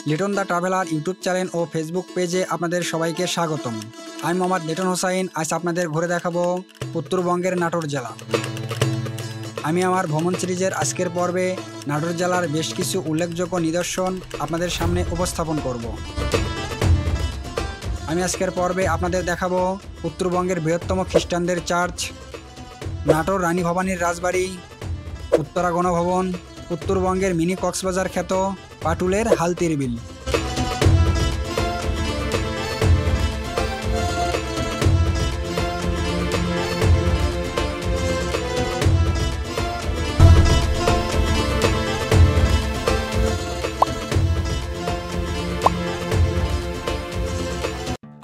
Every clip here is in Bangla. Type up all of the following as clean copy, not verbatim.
Liton the traveller YouTube channel ও ফেসবুক পেজে আপনাদের সবাইকে স্বাগতম। আমি মোহাম্মদ লিটন হোসাইন। আজ আপনাদের ঘুরে দেখাবো উত্তরবঙ্গের নাটোর জেলা। আমি আমার ভ্রমণ সিরিজের আজকের পর্বে নাটোর জেলার বেশ কিছু উল্লেখযোগ্য নিদর্শন আপনাদের সামনে উপস্থাপন করব। আমি আজকের পর্বে আপনাদের দেখাবো উত্তরবঙ্গের বৃহত্তম খ্রিস্টানদের চার্চ, নাটোর রানী ভবানীর রাজবাড়ি, উত্তরা গণভবন, উত্তরবঙ্গের মিনি কক্সবাজার খ্যাত পাটুলের হালতির বিল।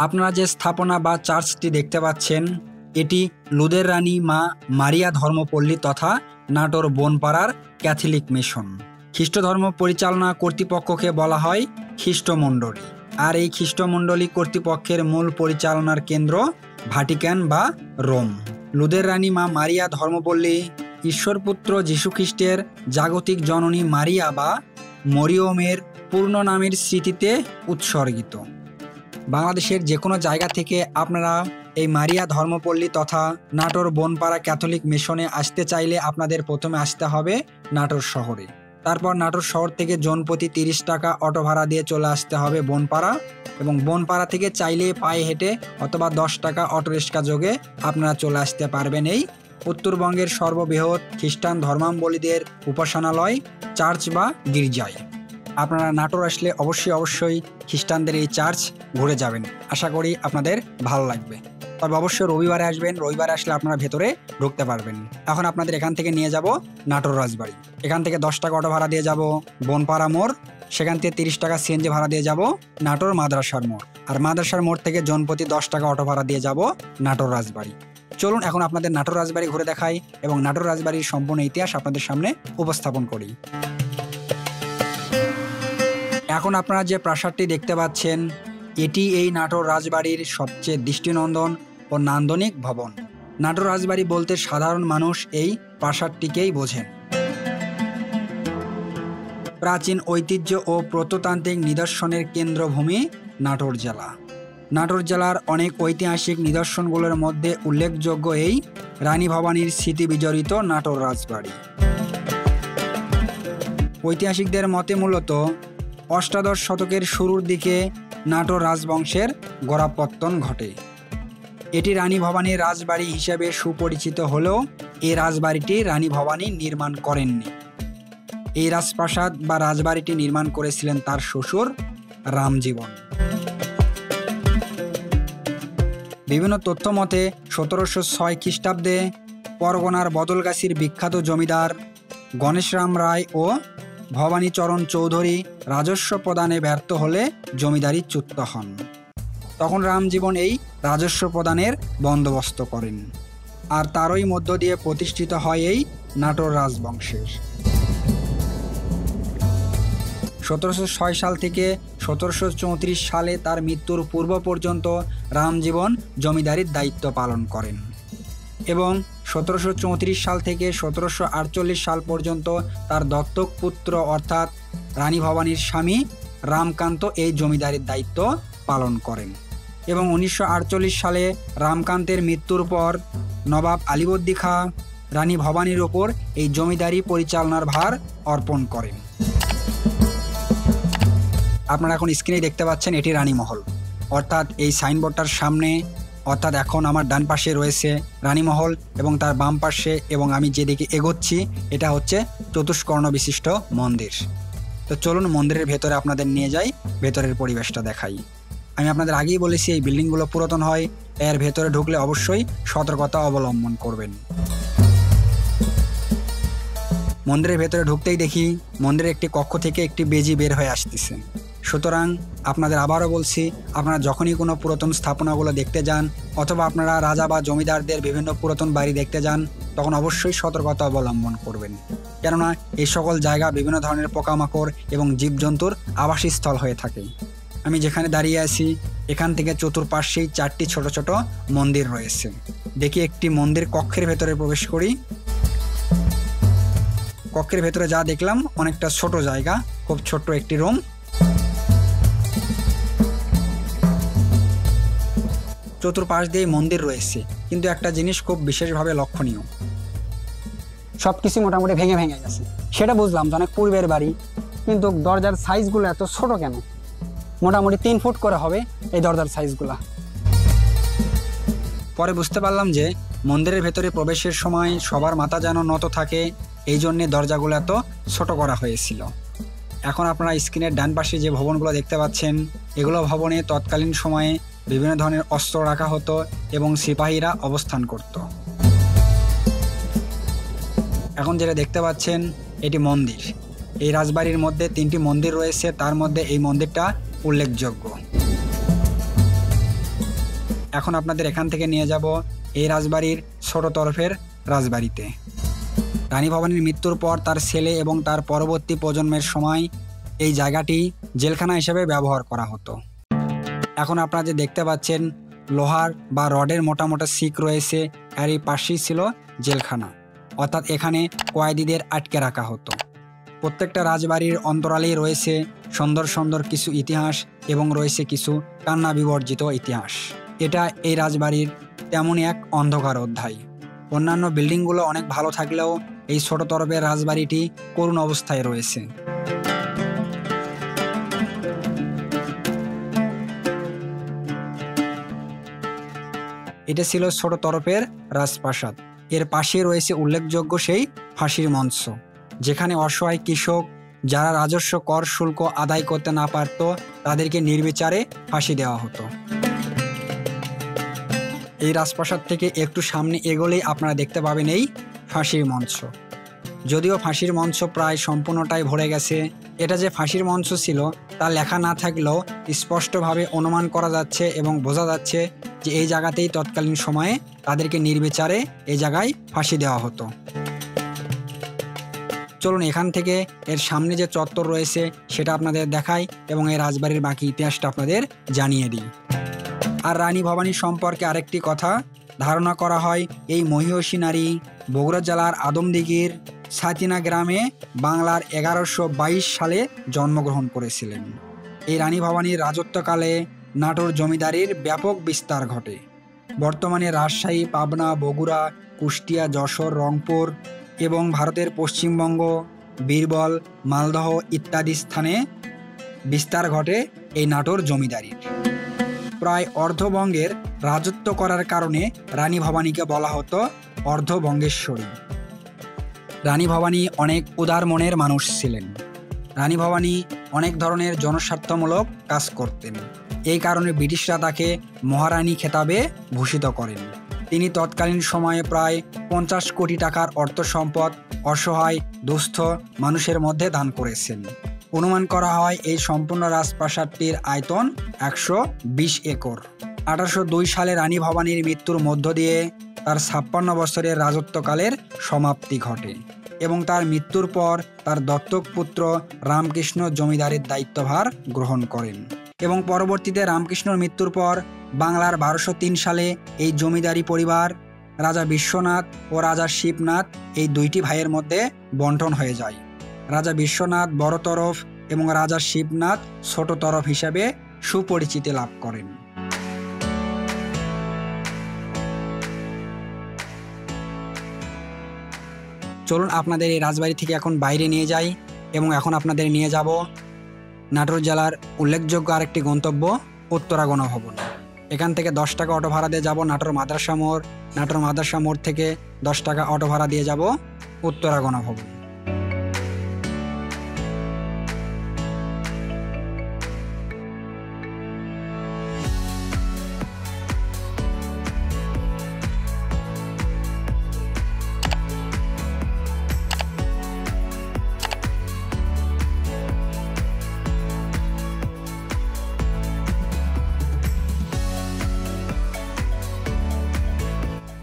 আপনারা যে স্থাপনা বা চার্চটি দেখতে পাচ্ছেন, এটি লুদের রানী মা মারিয়া ধর্মপল্লী তথা নাটোর বনপাড়ার ক্যাথলিক মিশন। খ্রিস্ট ধর্ম পরিচালনা কর্তৃপক্ষকে বলা হয় খ্রিস্টমণ্ডলী। আর এই খ্রিস্টমণ্ডলী কর্তৃপক্ষের মূল পরিচালনার কেন্দ্র ভাটিকান বা রোম। লুদের রানী মা মারিয়া ধর্মপল্লী ঈশ্বরপুত্র যীশুখ্রিস্টের জাগতিক জননী মারিয়া বা মরিয়মের পূর্ণ নামের স্মৃতিতে উৎসর্গিত। বাংলাদেশের যে কোনো জায়গা থেকে আপনারা এই মারিয়া ধর্মপল্লী তথা নাটোর বনপাড়া ক্যাথলিক মিশনে আসতে চাইলে আপনাদের প্রথমে আসতে হবে নাটোর শহরে। তারপর নাটোর শহর থেকে জনপ্রতি 30 টাকা অটো ভাড়া দিয়ে চলে আসতে হবে বনপাড়া, এবং বনপাড়া থেকে চাইলে পায়ে হেঁটে অথবা 10 টাকা অটো রিক্সা যোগে আপনারা চলে আসতে পারবেন এই উত্তরবঙ্গের সর্ববৃহৎ খ্রিস্টান ধর্মাবলম্বীদের উপাসনালয়, চার্চ বা গির্জায়। আপনারা নাটোর আসলে অবশ্যই খ্রিস্টানদের এই চার্চ ঘুরে যাবেন। আশা করি আপনাদের ভালো লাগবে। তবে অবশ্যই রবিবারে আসবেন। রবিবারে আসলে আপনারা ভেতরে ঢুকতে পারবেন। এখন আপনাদের এখান থেকে নিয়ে যাব নাটোর রাজবাড়ি। এখান থেকে 10 টাকা অটো ভাড়া দিয়ে যাব বনপাড়া মোড়, সেখান থেকে 30 টাকা সিএনজি ভাড়া দিয়ে যাব নাটোর মাদ্রাসার মোড়, আর মাদ্রাসার মোড় থেকে জনপ্রতি 10 টাকা অটো ভাড়া দিয়ে যাব নাটোর রাজবাড়ি। চলুন এখন আপনাদের নাটোর রাজবাড়ি ঘুরে দেখাই এবং নাটোর রাজবাড়ির সম্পূর্ণ ইতিহাস আপনাদের সামনে উপস্থাপন করি। এখন আপনারা যে প্রাসাদটি দেখতে পাচ্ছেন, এটি এই নাটোর রাজবাড়ির সবচেয়ে দৃষ্টিনন্দন ও নান্দনিক ভবন। নাটোর রাজবাড়ি বলতে সাধারণ মানুষ এই প্রাসাদটিকেই বোঝেন। প্রাচীন ঐতিহ্য ও প্রত্নতান্ত্রিক নিদর্শনের কেন্দ্রভূমি নাটোর জেলা। নাটোর জেলার অনেক ঐতিহাসিক নিদর্শনগুলোর মধ্যে উল্লেখযোগ্য এই রানী ভবানীর স্মৃতি বিজড়িত নাটোর রাজবাড়ি। ঐতিহাসিকদের মতে মূলত অষ্টাদশ শতকের শুরুর দিকে নাটোর রাজবংশের গোড়াপত্তন ঘটে। এটি রানী ভবানীর রাজবাড়ি হিসেবে সুপরিচিত হলেও এই রাজবাড়িটি রানী ভবানী নির্মাণ করেননি। এই রাজপ্রাসাদ বা রাজবাড়িটি নির্মাণ করেছিলেন তার শ্বশুর রামজীবন। বিভিন্ন তথ্য মতে 1706 খ্রিস্টাব্দে পরগনার বদলগাছির বিখ্যাত জমিদার গণেশরাম রায় ও ভবানীচরণ চৌধুরী রাজস্ব প্রদানে ব্যর্থ হলে জমিদারিচ্যুত হন। তখন রামজীবন এই রাজস্ব প্রদানের বন্দোবস্ত করেন, আর তারই মধ্য দিয়ে প্রতিষ্ঠিত হয় এই নাটোর রাজবংশের। 1706 সাল থেকে 1734 সালে তার মৃত্যুর পূর্ব পর্যন্ত রামজীবন জমিদারির দায়িত্ব পালন করেন, এবং 1734 সাল থেকে 1748 সাল পর্যন্ত তার দত্তক পুত্র অর্থাৎ রানী ভবানীর স্বামী রামকান্ত এই জমিদারির দায়িত্ব পালন করেন, এবং 1948 সালে রামকান্তের মৃত্যুর পর নবাব আলীবর্দী খাঁ রানী ভবানীর ওপর এই জমিদারি পরিচালনার ভার অর্পণ করেন। আপনারা এখন স্ক্রিনে দেখতে পাচ্ছেন এটি রানীমহল, অর্থাৎ এই সাইনবোর্ডটার সামনে, অর্থাৎ এখন আমার ডান পাশে রয়েছে রানীমহল এবং তার বাম পাশে এবং আমি যেদিকে এগোচ্ছি এটা হচ্ছে চতুষ্কর্ণ বিশিষ্ট মন্দির। তো চলুন মন্দিরের ভেতরে আপনাদের নিয়ে যাই, ভেতরের পরিবেশটা দেখাই। আমি আপনাদের আগেই বলেছি এই বিল্ডিংগুলো পুরাতন হয়, এর ভেতরে ঢুকলে অবশ্যই সতর্কতা অবলম্বন করবেন। মন্দিরের ভেতরে ঢুকতেই দেখি মন্দিরের একটি কক্ষ থেকে একটি বেজি বের হয়ে আসতেছে। সুতরাং আপনাদের আবারও বলছি, আপনারা যখনই কোনো পুরাতন স্থাপনাগুলো দেখতে যান অথবা আপনারা রাজা বা জমিদারদের বিভিন্ন পুরাতন বাড়ি দেখতে যান, তখন অবশ্যই সতর্কতা অবলম্বন করবেন, কেননা এই সকল জায়গা বিভিন্ন ধরনের পোকামাকড় এবং জীবজন্তুর আবাসস্থল হয়ে থাকে। আমি যেখানে দাঁড়িয়ে আছি এখান থেকে চতুর্পাশেই 4টি ছোট ছোট মন্দির রয়েছে। দেখি একটি মন্দির কক্ষের ভেতরে প্রবেশ করি। কক্ষের ভেতরে যা দেখলাম অনেকটা ছোট জায়গা, খুব ছোট্ট একটি রুম। চতুর্পাশ দিয়ে মন্দির রয়েছে, কিন্তু একটা জিনিস খুব বিশেষভাবে লক্ষণীয়, সব কিছু মোটামুটি ভেঙে ভেঙে গেছে। সেটা বুঝলাম যে অনেক পূর্বের বাড়ি, কিন্তু দরজার সাইজগুলো এত ছোট কেন? মোটামুটি 3 ফুট করে হবে এই দরজার সাইজগুলা। পরে বুঝতে পারলাম যে মন্দিরের ভেতরে প্রবেশের সময় সবার মাথা যেন নত থাকে, এই জন্যে দরজাগুলো এত ছোট করা হয়েছিল। এখন আপনারা স্ক্রিনের ডান পাশে যে ভবনগুলো দেখতে পাচ্ছেন, এগুলো ভবনে তৎকালীন সময়ে বিভিন্ন ধরনের অস্ত্র রাখা হতো এবং সিপাহীরা অবস্থান করত। এখন যেটা দেখতে পাচ্ছেন এটি মন্দির। এই রাজবাড়ির মধ্যে 3টি মন্দির রয়েছে, তার মধ্যে এই মন্দিরটা উল্লেখযোগ্য। এখন আপনাদের এখান থেকে নিয়ে যাব এই রাজবাড়ির ছোট তরফের রাজবাড়িতে। রানী ভবানীর মৃত্যুর পর তার ছেলে এবং তার পরবর্তী প্রজন্মের সময় এই জায়গাটি জেলখানা হিসেবে ব্যবহার করা হতো। এখন আপনারা যে দেখতে পাচ্ছেন লোহার বা রডের মোটা মোটা শিক রয়েছে, আর এই পাশেই ছিল জেলখানা, অর্থাৎ এখানে কয়েদিদের আটকে রাখা হতো। প্রত্যেকটা রাজবাড়ির অন্তরালেই রয়েছে সুন্দর সুন্দর কিছু ইতিহাস এবং রয়েছে কিছু কান্না বিবর্জিত ইতিহাস। এটা এই রাজবাড়ির তেমনই এক অন্ধকার অধ্যায়। অন্যান্য বিল্ডিংগুলো অনেক ভালো থাকলেও এই ছোট তরফের রাজবাড়িটি করুণ অবস্থায় রয়েছে। এটা ছিল ছোট তরফের রাজপ্রাসাদ। এর পাশে রয়েছে উল্লেখযোগ্য সেই ফাঁসির মঞ্চ, যেখানে অসহায় কৃষক যারা রাজস্ব কর শুল্ক আদায় করতে না পারত তাদেরকে নির্বিচারে ফাঁসি দেওয়া হতো। এই রাজপ্রাসাদ থেকে একটু সামনে এগোলেই আপনারা দেখতে পাবেন এই ফাঁসির মঞ্চ। যদিও ফাঁসির মঞ্চ প্রায় সম্পূর্ণটাই ভরে গেছে, এটা যে ফাঁসির মঞ্চ ছিল তা লেখা না থাকলেও স্পষ্টভাবে অনুমান করা যাচ্ছে এবং বোঝা যাচ্ছে যে এই জায়গাতেই তৎকালীন সময়ে তাদেরকে নির্বিচারে এই জায়গায় ফাঁসি দেওয়া হতো। চলুন এখান থেকে এর সামনে যে চত্বর রয়েছে সেটা আপনাদের দেখাই এবং এই রাজবাড়ির বাকি ইতিহাসটা আপনাদের জানিয়ে দিই। আর রানী ভবানী সম্পর্কে আরেকটি কথা, ধারণা করা হয় এই মহিষী নারী বগুড়া জেলার আদমদিঘির ছাতিনা গ্রামে বাংলার 1122 সালে জন্মগ্রহণ করেছিলেন। এই রানী ভবানীর রাজত্বকালে নাটোর জমিদারির ব্যাপক বিস্তার ঘটে। বর্তমানে রাজশাহী, পাবনা, বগুড়া, কুষ্টিয়া, যশোর, রংপুর এবং ভারতের পশ্চিমবঙ্গ, বীরবল, মালদহ ইত্যাদি স্থানে বিস্তার ঘটে এই নাটোর জমিদারির। প্রায় অর্ধবঙ্গের রাজত্ব করার কারণে রানী ভবানীকে বলা হতো অর্ধবঙ্গেশ্বরী। রানী ভবানী অনেক উদার মনের মানুষ ছিলেন। রানী ভবানী অনেক ধরনের জনস্বার্থমূলক কাজ করতেন। এই কারণে ব্রিটিশরা তাকে মহারানী খেতাবে ভূষিত করেন। তিনি তৎকালীন সময়ে প্রায় 50 কোটি টাকার অর্থ সম্পদ অসহায় দুস্থ মানুষের মধ্যে দান করেছেন। অনুমান করা হয় এই সম্পূর্ণ রাজপ্রাসাদটির আয়তন 120 একর। 1802 সালে রানী ভবানীর মৃত্যুর মধ্য দিয়ে তার 56 বছরের রাজত্বকালের সমাপ্তি ঘটে এবং তার মৃত্যুর পর তার দত্তক পুত্র রামকৃষ্ণ জমিদারের দায়িত্বভার গ্রহণ করেন এবং পরবর্তীতে রামকৃষ্ণর মৃত্যুর পর বাংলার 1203 সালে এই জমিদারি পরিবার রাজা বিশ্বনাথ ও রাজা শিবনাথ এই 2টি ভাইয়ের মধ্যে বন্টন হয়ে যায়। রাজা বিশ্বনাথ বড় তরফ এবং রাজা শিবনাথ ছোট তরফ হিসেবে সুপরিচিতি লাভ করেন। চলুন আপনাদের এই রাজবাড়ি থেকে এখন বাইরে নিয়ে যাই এবং এখন আপনাদের নিয়ে যাব নাটোর জেলার উল্লেখযোগ্য আরেকটি গন্তব্য উত্তরা গণভবন। এখান থেকে 10 টাকা অটো ভাড়া দিয়ে যাব নাটোর মাদ্রাসা মোড়। নাটোর মাদ্রাসা মোড় থেকে 10 টাকা অটো ভাড়া দিয়ে যাব উত্তরা গণভবন।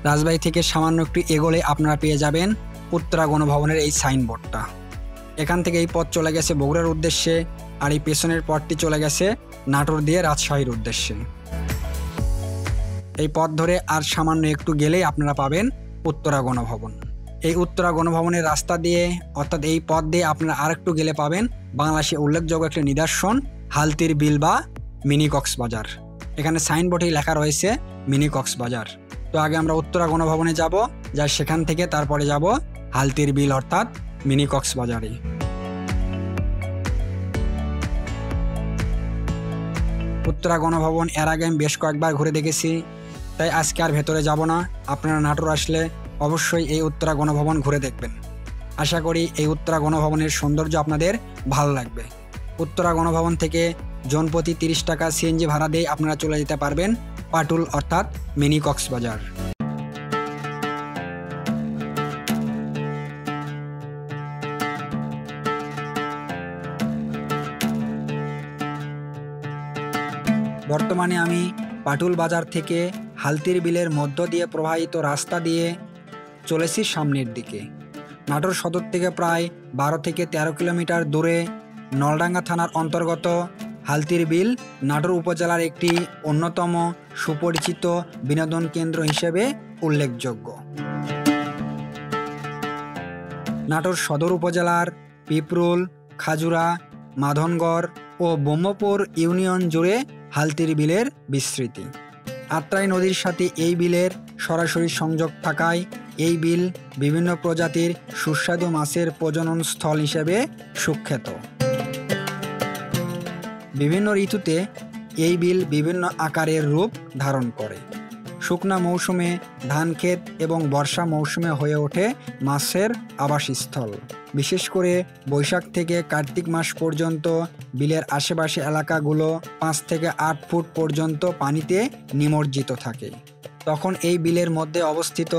রাজবাড়ি থেকে সামান্য একটু এগোলে আপনারা পেয়ে যাবেন উত্তরা গণভবনের এই সাইনবোর্ডটা। এখান থেকে এই পথ চলে গেছে বগুড়ার উদ্দেশ্যে, আর এই পেছনের পথটি চলে গেছে নাটোর দিয়ে রাজশাহীর উদ্দেশ্যে। এই পথ ধরে আর সামান্য একটু গেলেই আপনারা পাবেন উত্তরা গণভবন। এই উত্তরা গণভবনের রাস্তা দিয়ে অর্থাৎ এই পথ দিয়ে আপনারা আরেকটু গেলে পাবেন বাংলাদেশে উল্লেখযোগ্য একটি নিদর্শন হালতির বিল বা মিনি কক্সবাজার। এখানে সাইনবোর্ডেই লেখা রয়েছে মিনি কক্সবাজার। তো আগে আমরা উত্তরা গণভবনে যাব, যা সেখান থেকে তারপরে যাব হালতির বিল অর্থাৎ মিনি কক্সবাজারে। উত্তরা গণভবন এর আগে আমি বেশ কয়েকবার ঘুরে দেখেছি, তাই আজকে আর ভেতরে যাব না। আপনারা নাটোর আসলে অবশ্যই এই উত্তরা গণভবন ঘুরে দেখবেন। আশা করি এই উত্তরা গণভবনের সৌন্দর্য আপনাদের ভালো লাগবে। উত্তরা গণভবন থেকে জনপ্রতি 30 টাকা সিএনজি ভাড়া দিয়ে আপনারা চলে যেতে পারবেন পাটুল অর্থাৎ মিনি কক্সবাজার। বর্তমানে আমি পাটুল বাজার থেকে হালতির বিলের মধ্য দিয়ে প্রবাহিত রাস্তা দিয়ে চলেছি সামনের দিকে। নাটোর সদর থেকে প্রায় 12 থেকে 13 কিলোমিটার দূরে নলডাঙ্গা থানার অন্তর্গত হালতির বিল নাটোর উপজেলার একটি অন্যতম সুপরিচিত বিনোদন কেন্দ্র হিসেবে উল্লেখযোগ্য। নাটোর সদর উপজেলার পিপরুল, খাজুরা, মাধনগড় ও ব্রহ্মপুর ইউনিয়ন জুড়ে হালতির বিলের বিস্তৃতি। আত্রাই নদীর সাথে এই বিলের সরাসরি সংযোগ থাকায় এই বিল বিভিন্ন প্রজাতির সুস্বাদু মাছের প্রজনন স্থল হিসেবে সুখ্যাত। বিভিন্ন ঋতুতে এই বিল বিভিন্ন আকারের রূপ ধারণ করে। শুকনা মৌসুমে ধান ক্ষেত এবং বর্ষা মৌসুমে হয়ে ওঠে মাছের আবাসস্থল। বিশেষ করে বৈশাখ থেকে কার্তিক মাস পর্যন্ত বিলের আশেপাশে এলাকাগুলো 5 থেকে 8 ফুট পর্যন্ত পানিতে নিমজ্জিত থাকে। তখন এই বিলের মধ্যে অবস্থিত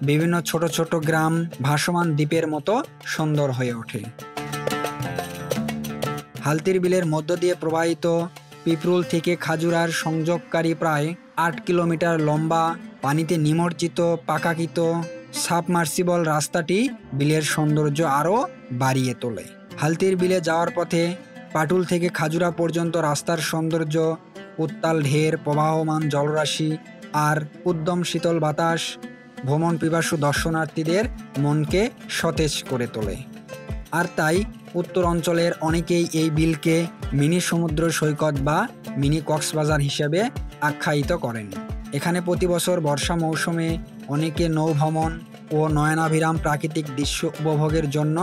বিভিন্ন ছোট ছোট গ্রাম ভাসমান দ্বীপের মতো সুন্দর হয়ে ওঠে। হালতির বিলের মধ্য দিয়ে প্রবাহিত পিপরুল থেকে খাজুরার সংযোগকারী প্রায় 8 কিলোমিটার লম্বা পানিতে নিমজ্জিত পাকাকৃত সাবমার্সিবল রাস্তাটি বিলের সৌন্দর্য আরও বাড়িয়ে তোলে। হালতির বিলে যাওয়ার পথে পাটুল থেকে খাজুরা পর্যন্ত রাস্তার সৌন্দর্য, উত্তাল ঢের, প্রবাহমান জলরাশি আর উদ্যম শীতল বাতাস ভ্রমণ পিপাসু দর্শনার্থীদের মনকে সতেজ করে তোলে। আর তাই উত্তর অঞ্চলের অনেকেই এই বিলকে মিনি সমুদ্র সৈকত বা মিনি কক্সবাজার হিসেবে আখ্যায়িত করেন। এখানে প্রতি বছর বর্ষা মৌসুমে অনেকে নৌভ্রমণ ও নয়নাভিরাম প্রাকৃতিক দৃশ্য উপভোগের জন্য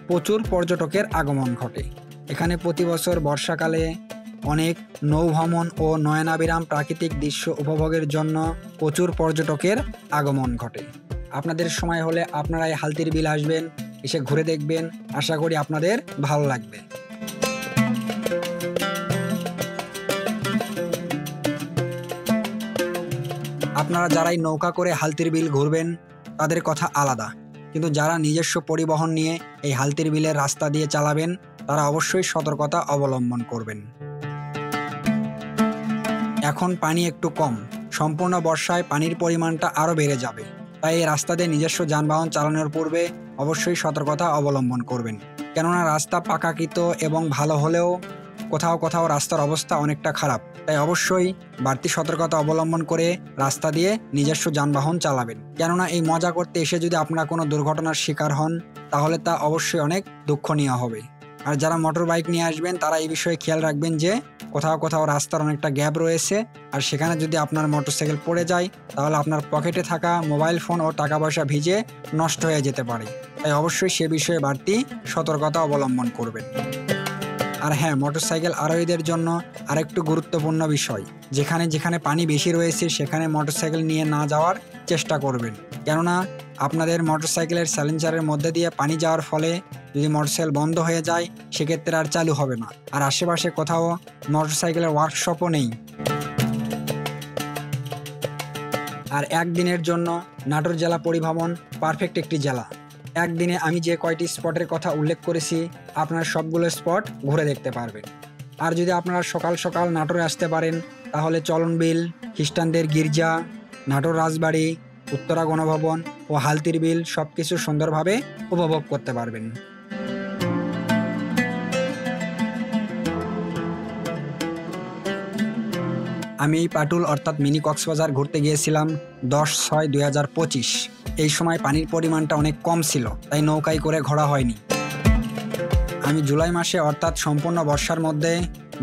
প্রচুর পর্যটকের আগমন ঘটে। এখানে প্রতি বছর বর্ষাকালে অনেক নৌভ্রমণ ও নয়নাভিরাম প্রাকৃতিক দৃশ্য উপভোগের জন্য প্রচুর পর্যটকের আগমন ঘটে। আপনাদের সময় হলে আপনারা এই হালতির বিল আসবেন, এসে ঘুরে দেখবেন। আশা করি আপনাদের ভালো লাগবে। আপনারা যারাই নৌকা করে হালতির বিল ঘুরবেন তাদের কথা আলাদা, কিন্তু যারা নিজস্ব পরিবহন নিয়ে এই হালতির বিলের রাস্তা দিয়ে চালাবেন তারা অবশ্যই সতর্কতা অবলম্বন করবেন। এখন পানি একটু কম, সম্পূর্ণ বর্ষায় পানির পরিমাণটা আরও বেড়ে যাবে, তাই এই রাস্তা দিয়ে নিজস্ব যানবাহন চালানোর পূর্বে অবশ্যই সতর্কতা অবলম্বন করবেন। কেননা রাস্তা পাকাকৃত এবং ভালো হলেও কোথাও কোথাও রাস্তার অবস্থা অনেকটা খারাপ, তাই অবশ্যই বাড়তি সতর্কতা অবলম্বন করে রাস্তা দিয়ে নিজস্ব যানবাহন চালাবেন। কেননা এই মজা করতে এসে যদি আপনারা কোনো দুর্ঘটনার শিকার হন তাহলে তা অবশ্যই অনেক দুঃখনীয় হবে। আর যারা মোটর বাইক নিয়ে আসবেন তারা এই বিষয়ে খেয়াল রাখবেন যে কোথাও কোথাও রাস্তার অনেকটা গ্যাপ রয়েছে, আর সেখানে যদি আপনার মোটরসাইকেল পড়ে যায় তাহলে আপনার পকেটে থাকা মোবাইল ফোন ও টাকা পয়সা ভিজে নষ্ট হয়ে যেতে পারে। তাই অবশ্যই সে বিষয়ে বাড়তি সতর্কতা অবলম্বন করবেন। আর হ্যাঁ, মোটরসাইকেল আরোহীদের জন্য আরেকটু গুরুত্বপূর্ণ বিষয়, যেখানে যেখানে পানি বেশি রয়েছে সেখানে মোটরসাইকেল নিয়ে না যাওয়ার চেষ্টা করবেন। কেননা আপনাদের মোটরসাইকেলের সাইলেন্সারের মধ্যে দিয়ে পানি যাওয়ার ফলে যদি মোটরসাইকেল বন্ধ হয়ে যায় সেক্ষেত্রে আর চালু হবে না, আর আশেপাশে কোথাও মোটরসাইকেলের ওয়ার্কশপও নেই। আর একদিনের জন্য নাটোর জেলা পরিবহন পারফেক্ট একটি জেলা। একদিনে আমি যে কয়টি স্পটের কথা উল্লেখ করেছি আপনারা সবগুলো স্পট ঘুরে দেখতে পারবেন। আর যদি আপনারা সকাল সকাল নাটোরে আসতে পারেন তাহলে চলন বিল, খ্রিস্টানদের গির্জা, নাটোর রাজবাড়ি, উত্তরা গণভবন ও হালতির বিল সব কিছু সুন্দরভাবে উপভোগ করতে পারবেন। আমি এই পাটুল অর্থাৎ মিনি কক্সবাজার ঘুরতে গিয়েছিলাম 10/6/2025। এই সময় পানির পরিমাণটা অনেক কম ছিল, তাই নৌকায় করে ঘোরা হয়নি। আমি জুলাই মাসে অর্থাৎ সম্পূর্ণ বর্ষার মধ্যে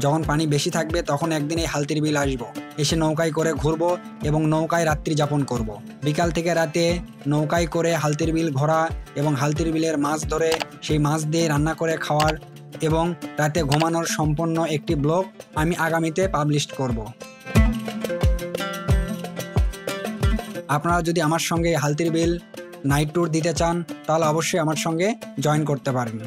যখন পানি বেশি থাকবে তখন একদিন এই হালতির বিল আসবো, এসে নৌকায় করে ঘুরবো এবং নৌকায় রাত্রি যাপন করব। বিকাল থেকে রাতে নৌকায় করে হালতির বিল ঘোরা এবং হালতির বিলের মাছ ধরে সেই মাছ দিয়ে রান্না করে খাওয়ার এবং রাতে ঘুমানোর সম্পূর্ণ একটি ব্লগ আমি আগামীতে পাবলিশ করব। আপনারা যদি আমার সঙ্গে হালতির বিল নাইট ট্যুর দিতে চান তাহলে অবশ্যই আমার সঙ্গে জয়েন করতে পারেন।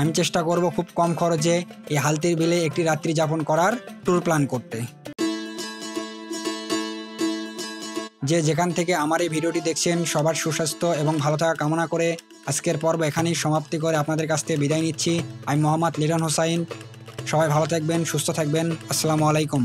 আমি চেষ্টা করব খুব কম খরচে এই হালতির বিলে একটি রাত্রি যাপন করার ট্যুর প্ল্যান করতে। যে যেখান থেকে আমার এই ভিডিওটি দেখছেন সবার সুস্বাস্থ্য এবং ভালো থাকা কামনা করে আজকের পর্ব এখানেই সমাপ্তি করে আপনাদের কাছ থেকে বিদায় নিচ্ছি। আমি মোহাম্মদ লিটন হোসাইন। সবাই ভালো থাকবেন, সুস্থ থাকবেন। আসসালামু আলাইকুম।